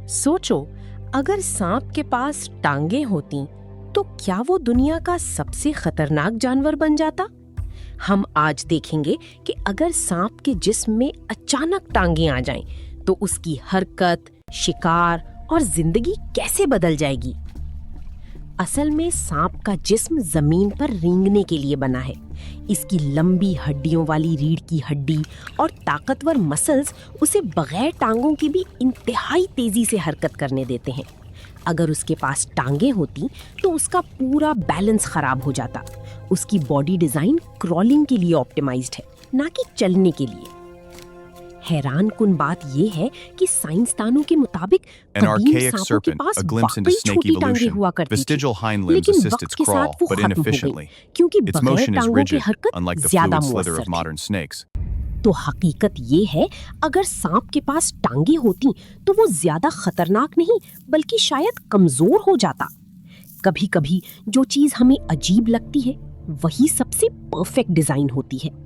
सोचो, अगर सांप के पास टांगे होती तो क्या वो दुनिया का सबसे खतरनाक जानवर बन जाता? हम आज देखेंगे कि अगर सांप के जिस्म में अचानक टांगे आ जाएं, तो उसकी हरकत, शिकार और जिंदगी कैसे बदल जाएगी। असल में सांप का जिस्म जमीन पर रेंगने के लिए बना है। इसकी लंबी हड्डियों वाली रीढ़ की हड्डी और ताकतवर मसल्स उसे बगैर टांगों के भी इंतहाई तेजी से हरकत करने देते हैं। अगर उसके पास टांगे होती तो उसका पूरा बैलेंस खराब हो जाता। उसकी बॉडी डिजाइन क्रॉलिंग के लिए ऑप्टिमाइज्ड है, ना कि चलने के लिए। हैरान कुन बात यह है कि साइंसदानों के मुताबिक An कदीम archaic सांपों के serpent, pass a glimpse into वाकई snake छोटी टांगे evolution. हुआ करती थी, Vestigial hind limbs लेकिन assist वक्त its के साथ crawl, वो but खत्म हो गई inefficiently. क्योंकि Its बगैर motion is टांगों की rigid, हरकत unlike the ज्यादा fluid slither मुअस्सर of थी। modern snakes. तो हकीकत ये है, अगर सांप के पास टांगे होती तो वो ज्यादा खतरनाक नहीं बल्कि शायद कमजोर हो जाता। कभी-कभी जो चीज हमें अजीब लगती है वही सबसे परफेक्ट डिजाइन होती है।